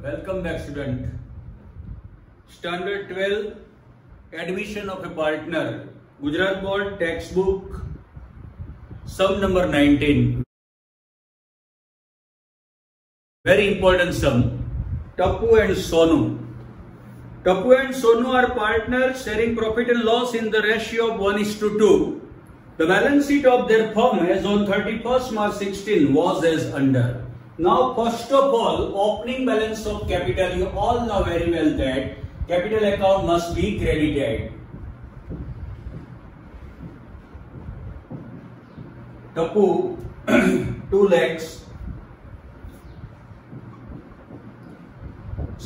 Welcome back, student. Standard 12, admission of a partner. Gujarat Board textbook, sum number 19. Very important sum. Tapu and Sonu. Tapu and Sonu are partners sharing profit and loss in the ratio of 1:2. The balance sheet of their firm as on 31st March 16 was as under. Now, first of all, opening balance of capital, you all know very well that capital account must be credited. Tapu 2 lakhs,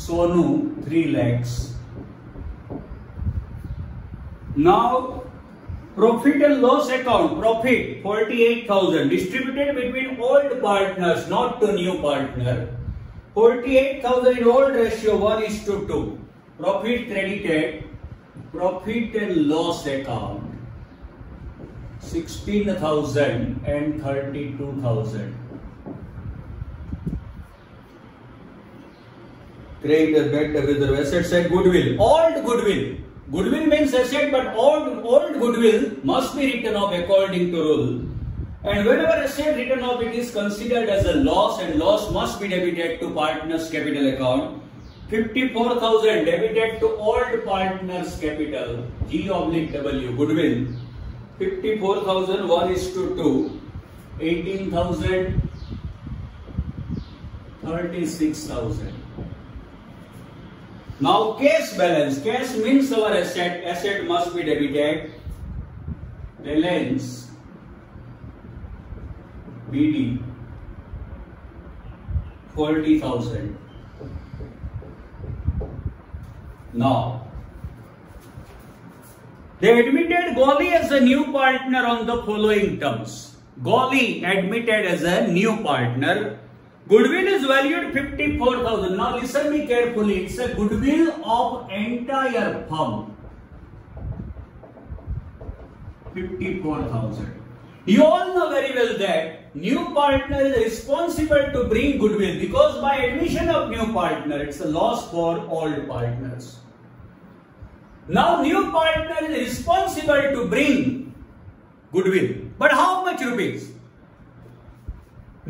Sonu 3 lakhs. Now, profit and loss account, profit 48,000 distributed between old partners, not to new partner. 48,000 in old ratio 1:2. Profit credited, profit and loss account 16,000 and 32,000. Credit, debt, other assets and goodwill. Old goodwill. Goodwill means asset, but old goodwill must be written off according to rule. And whenever asset written off, it is considered as a loss, and loss must be debited to partners' capital account. 54,000 debited to old partners' capital, G/W, goodwill. 54,000, 1:2. 18,000, 36,000. Now, cash balance. Cash means our asset. Asset must be debited. Balance BD 40,000. Now, they admitted Golly as a new partner on the following terms. Golly admitted as a new partner. Goodwill is valued 54,000. Now listen me carefully. It's a goodwill of entire firm. 54,000. You all know very well that new partner is responsible to bring goodwill, because by admission of new partner, it's a loss for old partners. Now new partner is responsible to bring goodwill. But how much rupees?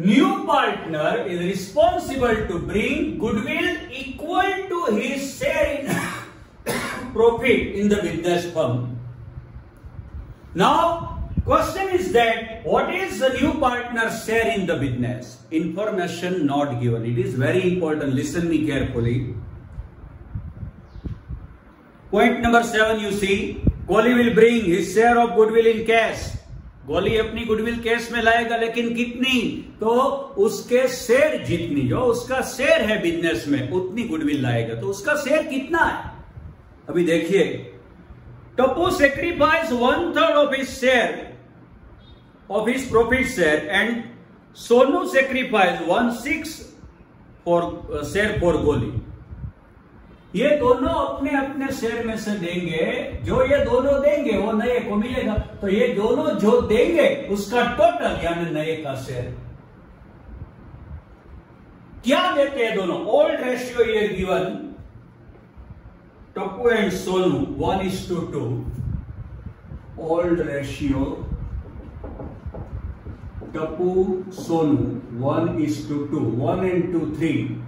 New partner is responsible to bring goodwill equal to his share in profit in the business firm. Now, question is that what is the new partner's share in the business? Information not given. It is very important. Listen me carefully. Point number 7, you see, Golly will bring his share of goodwill in cash. गोली अपनी goodwill cash में लाएगा, लेकिन कितनी? तो उसके share जितनी, जो उसका शेयर है बिजनेस में, उतनी गुडविल लाएगा. तो उसका शेयर कितना है? अभी देखिए, Tappu sacrifice 1/3 of his share of his profit share and Sonu sacrifice 1/6 for share for गोली. ये दोनों अपने अपने शेयर में से देंगे. जो ये दोनों देंगे वो नए को मिलेगा. तो ये दोनों जो देंगे उसका टोटल यानी नए का शेयर. क्या देते हैं दोनों? ओल्ड रेशियो ये given. Tappu and Sonu 1:2. Old ratio Tappu Sonu 1:2. 1 and 2 3.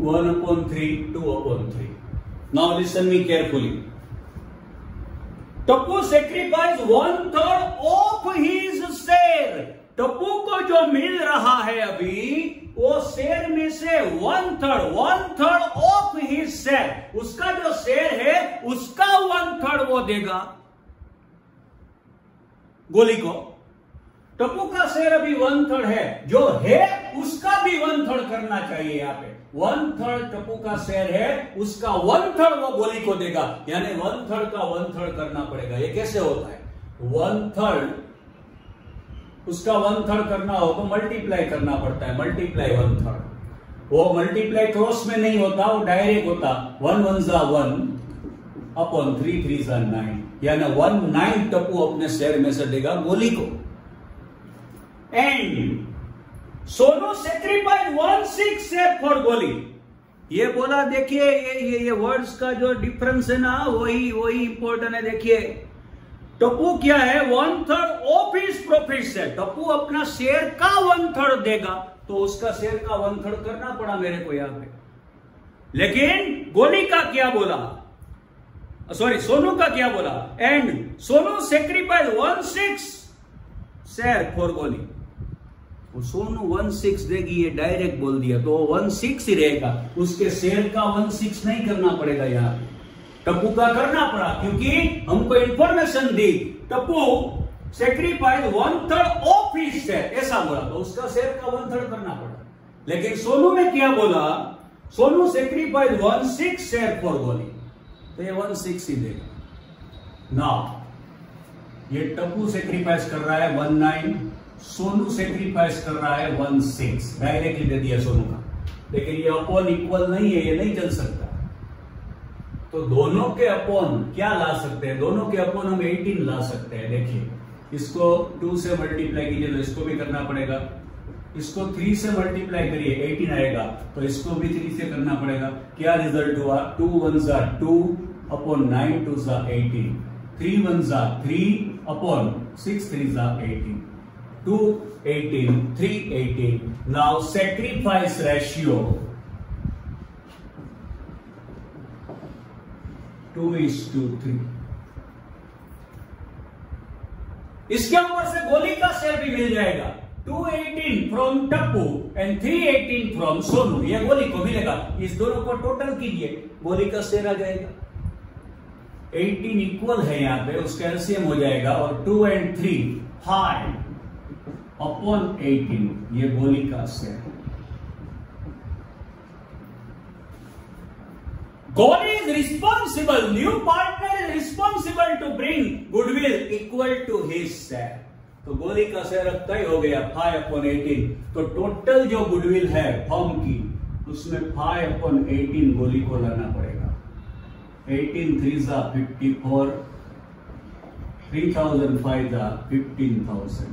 1/3, 2/3. Now listen me carefully. Tappu sacrifice 1/3 of his share. Tappu को जो मिल रहा है अभी, वो शेयर में से 1/3 ऑफ हिज शेयर, उसका जो शेयर है उसका 1/3 वो देगा गोली को. टप्पू का शेयर अभी 1/3 है, जो है उसका भी 1/3 करना चाहिए. यहाँ पे 1/3 टप्पू का शेयर है, उसका 1/3 वो गोली को देगा, यानी 1/3 का 1/3 करना पड़ेगा. ये कैसे होता है? 1/3 उसका 1/3 करना हो तो मल्टीप्लाई करना पड़ता है. मल्टीप्लाई 1/3. वो मल्टीप्लाई क्रॉस में नहीं होता, वो डायरेक्ट होता. 1 1 1 अपॉन 3 3 9, यानी 19 टप्पू अपने शेयर में से देगा गोली को. And Sonu sacrifice 1/6 share for गोली। ये बोला, देखिए ये वर्ड्स का जो डिफरेंस है ना, वही इंपॉर्टेंट है। देखिए टप्पू क्या है, 1/3 ऑफ हिज प्रॉफिट है। टप्पू अपना शेयर का 1/3 देगा, तो उसका शेयर का 1/3 करना पड़ा मेरे को यहां पे। लेकिन गोली का क्या बोला, सॉरी सोनू का क्या बोला, and Sonu sacrifice 1/6 share for गोली। वो सोनू 1/6 देगी, ये डायरेक्ट बोल दिया, तो 1/6 ही रहेगा, उसके शेयर का 1/6 नहीं करना पड़ेगा। यार टप्पू का करना पड़ा, क्योंकि हमको information the Tappu sacrifice 1/3 of his share, ऐसा बोला, तो उसका शेयर का 1/3 करना पड़ा। लेकिन सोनू ने क्या बोला, सोनू सेक्रीफाइस 1/6 शेयर फॉर गोली, तो ये 1/6 ही देगा ना। ये टप्पू सेक्रीफाइस कर रहा है 19, सोनू सेक्रीफाइस कर रहा है 1/6, डायरेक्टली दे दिया सोनू का। लेकिन ये अपॉन इक्वल नहीं है, ये नहीं चल सकता। तो दोनों के अपॉन क्या ला सकते हैं, दोनों के अपॉन हम 18 ला सकते हैं। देखिए इसको 2 से मल्टीप्लाई कीजिए तो इसको भी करना पड़ेगा, इसको 3 से मल्टीप्लाई करिए 18 आएगा, तो इसको भी 3 से करना पड़ेगा। क्या रिजल्ट हुआ, 2 1s are 2 upon 9 2s are 18, 3 1s are 3 upon 6 3s are 18, 2 18 3 18। Now sacrifice ratio 2:3। इसके ऊपर से गोली का शेयर भी मिल जाएगा, 218 from Tappu and 318 from Sonu, ये गोली को मिलेगा। इस दोनों को टोटल कीजिए, गोली का शेयर आ जाएगा। 18 इक्वल है यहां पे, उसका एलसीएम हो जाएगा, और 2 and 3 5 अपॉन 18, ये गोली का share. Goli is responsible, new partner is responsible to bring goodwill equal to his share। तो गोली का शेयर तय हो गया 5/18। तो टोटल जो गुडविल है फर्म की, उसमें 5/18 गोली को लाना पड़ेगा। 18 3s are 54, 3000 5s are 15,000।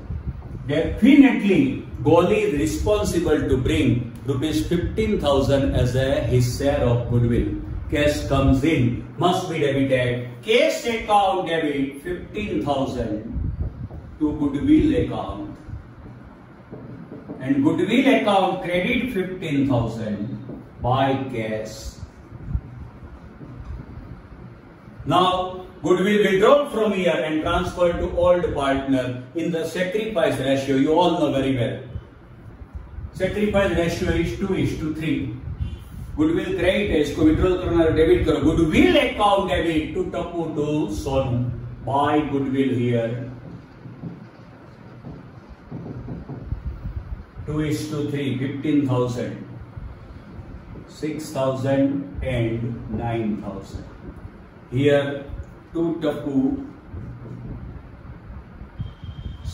Definitely Goli is responsible to bring rupees 15,000 as his share of goodwill। Cash comes in, must be debited, cash account debit 15,000 to goodwill account, and goodwill account credit 15,000 by cash। Now goodwill withdrawn from here and transferred to old partner in the sacrifice ratio, you all know very well। Sacrifice ratio is 2:3। Goodwill credit है, इसको withdrawal करना है, debit करो। Goodwill account debit to Tappu to Sonu, by goodwill here 2:3, 15,000, 6,000 and 9,000 here to Tappu,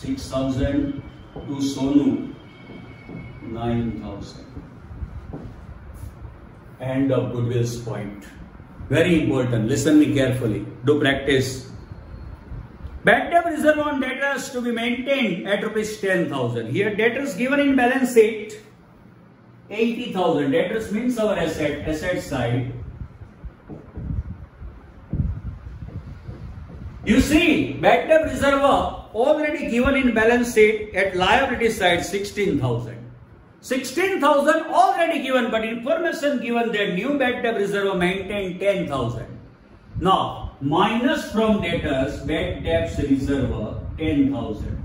6,000 to Sonu, 9,000। End of goodwill's point. Very important. Listen me carefully. Do practice. Bad debt reserve on debtors to be maintained at rupees 10,000. Here debtors given in balance sheet 80,000. Debtors means our asset side. You see, bad debt reserve already given in balance sheet at liability side 16,000. 16,000 already given, but information given that new bad debt reserve maintained 10,000. Now minus from debtors bad debts reserve 10,000.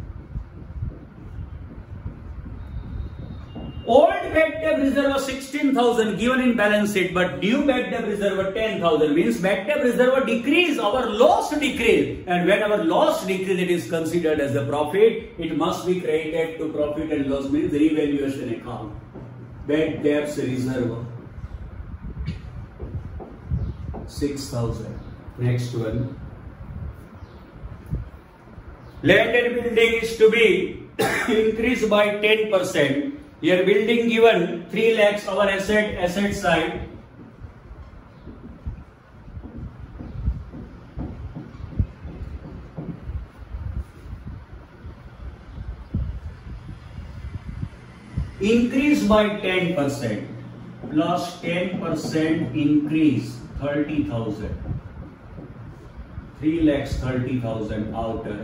Old bad debt reserve 16,000 given in balance sheet, but new bad debt reserve 10,000 means bad debt reserve decrease, our loss decrease, and when our loss decrease, it is considered as a profit. It must be credited to profit and loss, means revaluation account. Bad debts reserve 6,000. Next one. Land and building is to be increased by 10%. Here building given 3 lakhs, our asset side increase by 10%, plus 10% increase, 30,000, 3,30,000 outer.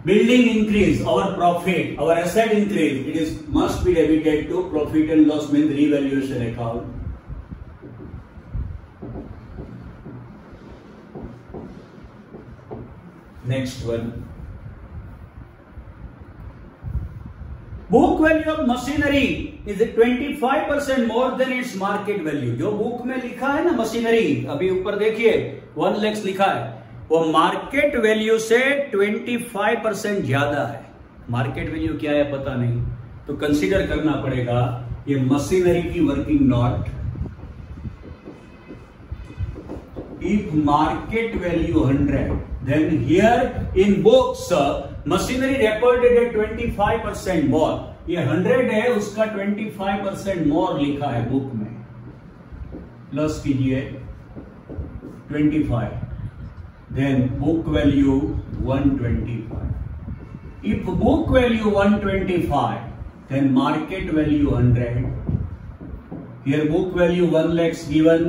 Building increase, our profit, our asset increase, it is must be debited to profit and loss, means revaluation account. Next one. Book value of machinery is 25% more than its market value. जो book में लिखा है ना machinery, अभी ऊपर देखिए 1 लाख लिखा है, वो मार्केट वैल्यू से 25% ज्यादा है. मार्केट वैल्यू क्या है पता नहीं, तो कंसीडर करना पड़ेगा ये मशीनरी की working not. If market value 100, then here in books machinery recorded at 25% more. ये 100 है, उसका 25% more लिखा है बुक में. प्लस कीजिए 25. Then book value 125. If book value 125, then market value 100. Here book value 1 lakhs given.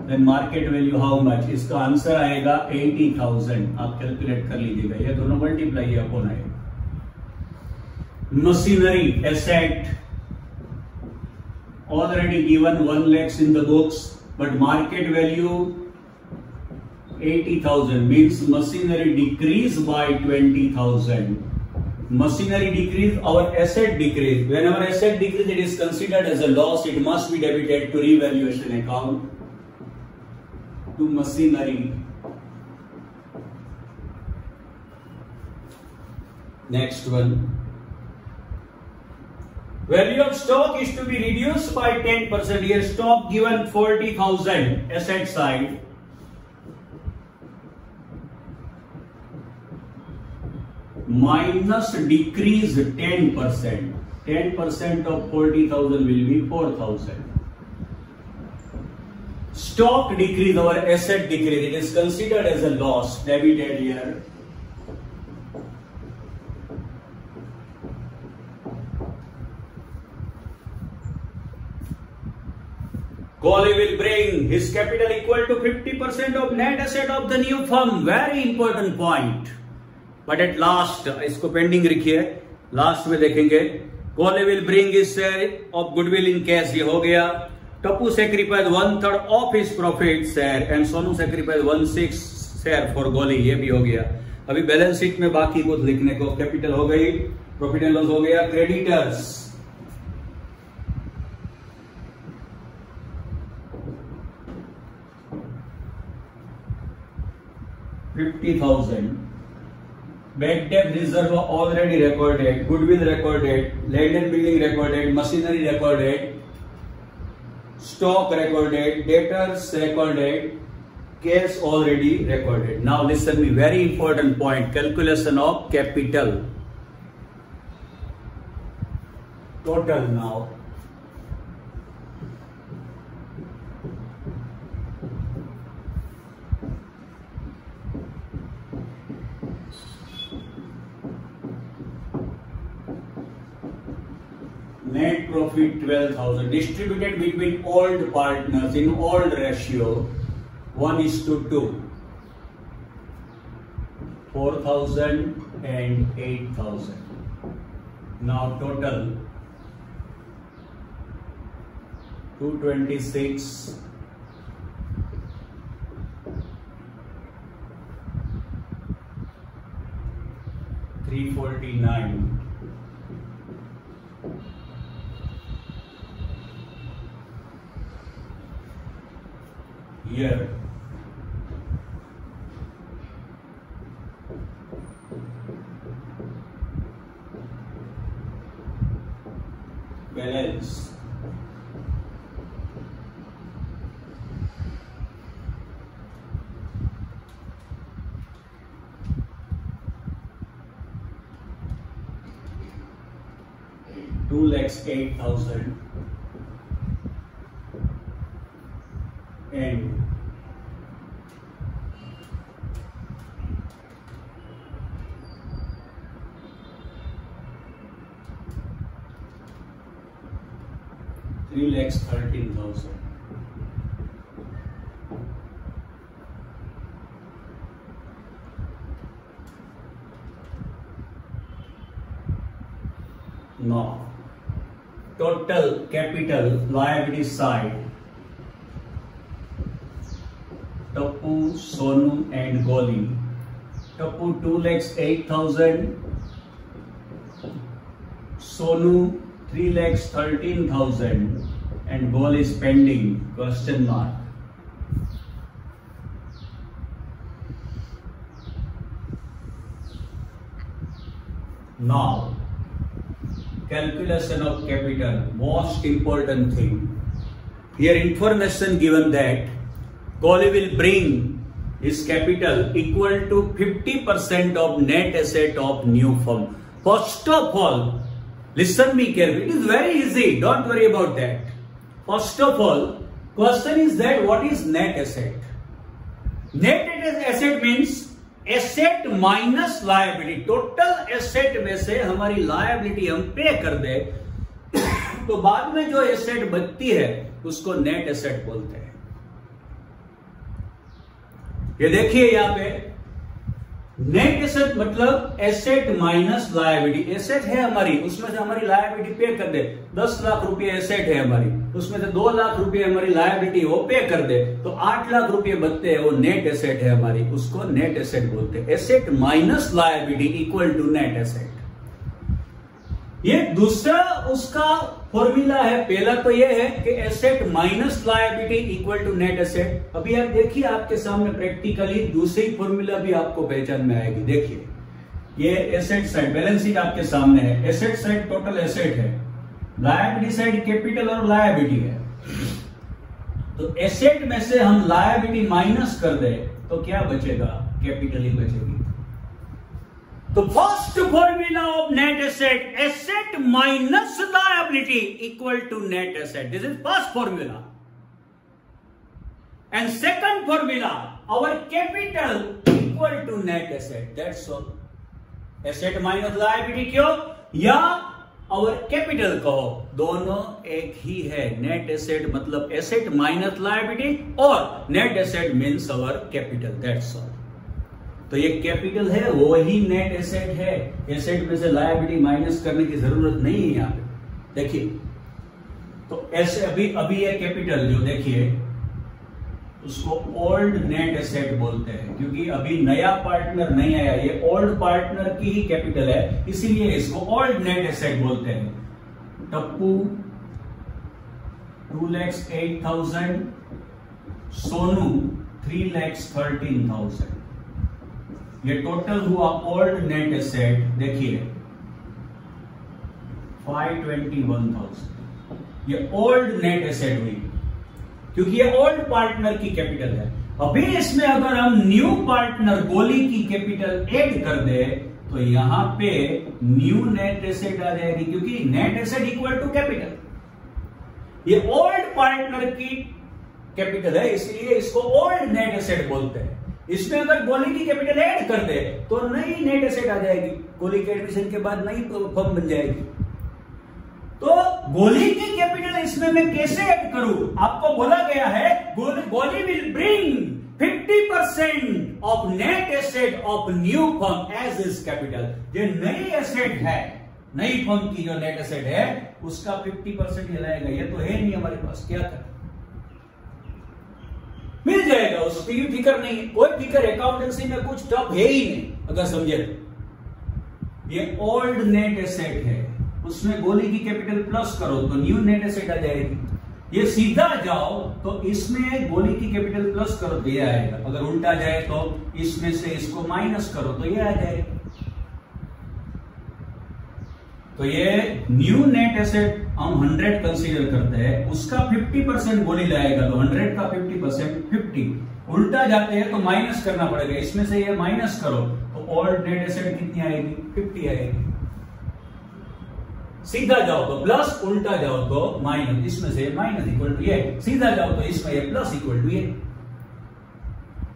Then market value how much? इसका answer आएगा 80,000. आप कैलकुलेट कर लीजिएगा, ये दोनों मल्टीप्लाई अपॉन आएगा. Machinery asset already given 1 lakhs in the books, but market value 80,000 means machinery decrease by 20,000. Machinery decrease, our asset decrease. When our asset decrease, it is considered as a loss. It must be debited to revaluation account. To machinery. Next one. Value of stock is to be reduced by 10%. Here stock given 40,000 asset side. Minus decrease 10%. 10% of 40,000 will be 4,000. Stock decrease, our asset decrease, it is considered as a loss, debited here. Kohli will bring his capital equal to 50% of net asset of the new firm. Very important point. But at last, इसको pending रखिए, last में देखेंगे. Kohli will bring his share of goodwill in cash, ये हो गया. Tapu sacrificed 1/3 of his profit share and Sonu sacrificed 1/6 share for Kohli, ये भी हो गया. अभी बैलेंस शीट में बाकी कुछ लिखने को, कैपिटल हो गई, प्रॉफिट एंड लॉस हो गया. Creditors 50,000. Bad debt reserve already recorded, goodwill recorded, land and building recorded, machinery recorded, stock recorded, debtors recorded, cash already recorded. Now listen me, very important point, calculation of capital. Total now. Net profit 12,000 distributed between old partners in old ratio 1:2, 4,000 and 8,000. Now total 226, 349. Here balance 2,08,000 and 3,13,000. Now, total capital liability side, Tappu, Sonu and Goli. Tappu 2,08,000, Sonu 3,13,000 and Goli is pending, question mark. Now, calculation of capital, most important thing. Here information given that Goli will bring his capital equal to 50% of net asset of new firm. First of all, listen me carefully. It is very easy. Don't worry about that. First of all, question is that what is net asset? Net asset means asset minus liability. Total asset में से हमारी liability हम पे कर दे तो बाद में जो एसेट बचती है उसको नेट एसेट बोलते हैं. ये देखिए यहां पे नेट एसेट मतलब एसेट माइनस लायबिलिटी. एसेट है हमारी, उसमें से हमारी लायबिलिटी पे कर दे. 10 लाख रुपए एसेट है हमारी, उसमें से 2 लाख रुपए हमारी लायबिलिटी वो पे कर दे तो 8 लाख रुपए बचते हैं, वो नेट एसेट है हमारी, उसको नेट एसेट बोलते हैं. Asset minus liability equal to net asset. ये दूसरा उसका फॉर्मूला है. पहला तो ये है कि asset minus liability equal to net asset. अभी आप देखिए आपके सामने प्रैक्टिकली दूसरी फॉर्मूला भी आपको पहचान में आएगी. देखिए ये एसेट साइड बैलेंस शीट आपके सामने है. एसेट साइड टोटल एसेट है, लायबिलिटी साइड कैपिटल और लायबिलिटी है. तो एसेट में से हम लायबिलिटी माइनस कर दे तो क्या बचेगा? कैपिटल ही बचेगी. तो first formula of net asset, asset minus liability equal to net asset. This is first formula. And second formula, our capital equal to net asset. That's all. Asset minus liability क्यों या our capital कहो, दोनों एक ही है. Net asset मतलब asset minus liability और net asset means our capital. That's all. तो ये कैपिटल है, वो ही नेट एसेट है. एसेट में से लायबिलिटी माइनस करने की जरूरत नहीं है यहां पे. देखिए तो ऐसे अभी ये कैपिटल जो देखिए उसको ओल्ड नेट एसेट बोलते हैं क्योंकि अभी नया पार्टनर नहीं आया. ये ओल्ड पार्टनर की ही कैपिटल है, इसीलिए इसको ओल्ड नेट एसेट बोलते हैं. टप्पू 2,08,000, सोनू 3,13,000. ये टोटल हुआ ओल्ड नेट एसेट. देखिए 521,000. ये ओल्ड नेट एसेट हुई क्योंकि ये ओल्ड पार्टनर की कैपिटल है. अभी इसमें अगर हम न्यू पार्टनर गोली की कैपिटल ऐड कर दे तो यहां पे न्यू नेट एसेट आ जाएगी क्योंकि net asset equal to capital. ये ओल्ड पार्टनर की कैपिटल है इसलिए इसको ओल्ड नेट एसेट बोलते हैं. इसमें अगर गोली की कैपिटल ऐड कर दे तो नई नेट एसेट आ जाएगी. गोली के एडमिशन के बाद नई फर्म बन जाएगी. तो गोली की कैपिटल इसमें मैं कैसे ऐड करूं? आपको बोला गया है Goli will bring 50% of net asset of new firm as is capital. जो नई एसेट है, नई फर्म की जो नेट एसेट है उसका 50% ये लाएगा. ये तो है नहीं हमारे पास, क्या करें? मिल जाएगा, उसकी फिक्र नहीं है. कोई फिक्र अकाउंटेंसी में कुछ टफ है ही नहीं अगर समझे. ये ओल्ड नेट एसेट है, उसमें गोली की कैपिटल प्लस करो तो न्यू नेट एसेट आ जाएगी. ये सीधा जाओ तो इसमें गोली की कैपिटल प्लस करो तो ये आएगा. अगर उल्टा जाए तो इसमें से इसको माइनस करो तो ये आ जाएगा. तो ये न्यू नेट एसेट हम 100 कंसीडर करते हैं, उसका 50% गोली लाएगा तो 100 का 50% 50. उल्टा जाते हैं तो माइनस करना पड़ेगा. इसमें से ये माइनस करो तो ओल्ड नेट एसेट कितनी आएगी? 50 आएगी. सीधा जाओ तो प्लस, उल्टा जाओ तो माइनस. इसमें से माइनस इक्वल टू ये, सीधा जाओ तो इसमें ये प्लस इक्वल टू ये.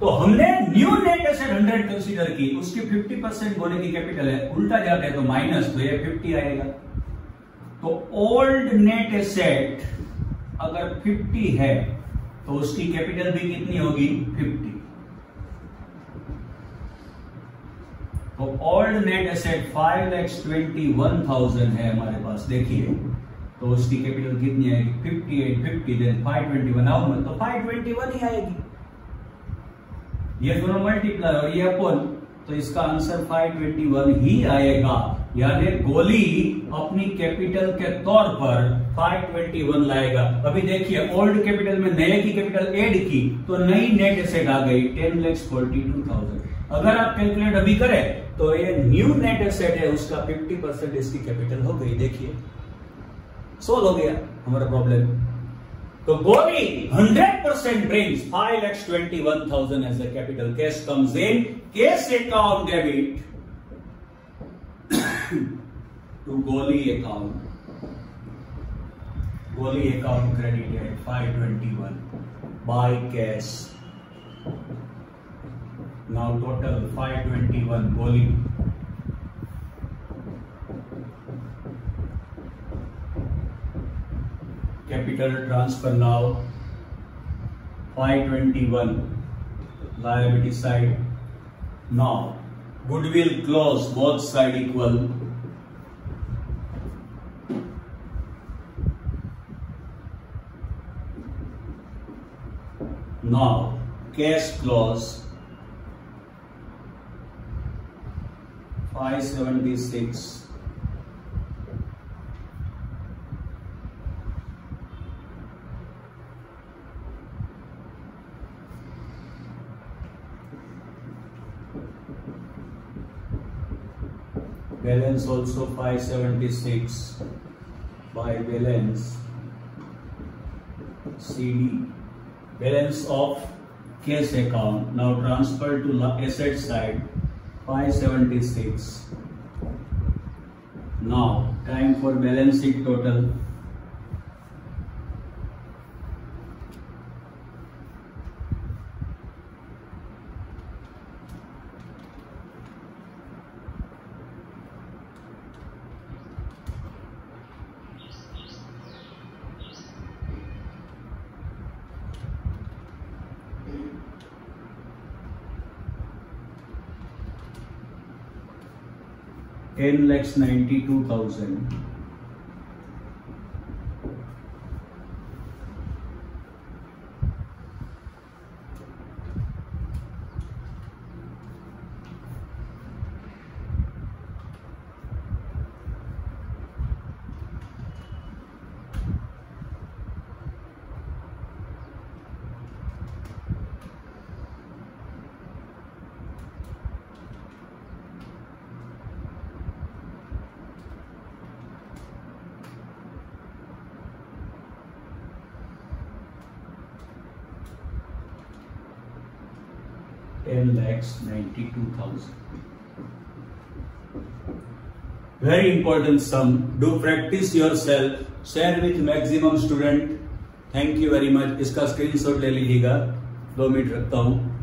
तो हमने न्यू नेट एसेट 100 कंसीडर की, उसकी 50% गोली की कैपिटल है. उल्टा जाते हैं तो माइनस, तो ये 50 आएगा. तो ओल्ड नेट एसेट अगर 50 है तो उसकी कैपिटल भी कितनी होगी? 50। तो ओल्ड नेट एसेट 5,21,000 है हमारे पास, देखिए, तो उसकी कैपिटल कितनी आएगी? 58, 50, देन 521 आओ तो 521 ही आएगी। ये दोनों मल्टीप्लाई और ये अपन, तो इसका आंसर 521 ही आएगा। यानी गोली अपनी कैपिटल के तौर पर 521 लाएगा। अभी देखिए ओल्ड कैपिटल में नए की कैपिटल ऐड की तो नई नेट एसेट आ गई 10,42,000। अगर आप कैलकुलेट अभी करें तो ये न्यू नेट एसेट है, उसका 50% इसकी कैपिटल हो गई। देखिए सोल्व हो गया हमारा प्रॉब्लम। तो गोली 100% brings 5,21,000 as the capital. Cash comes in. Cash account debit to Goli account. Goli account credited 521 by cash. Now total 521 Goli. Capital transfer now 521 liability side. Now goodwill close, both side equal. Now cash close 576. Balance also 576 by balance CD. Balance of cash account now transfer to asset side 576. Now time for balance sheet total. $10,92,000. $10,92,000. Very important sum. Do practice yourself. Share with maximum student. Thank you very much. इसका screenshot ले लीजिएगा, 2 minute रखता हूं।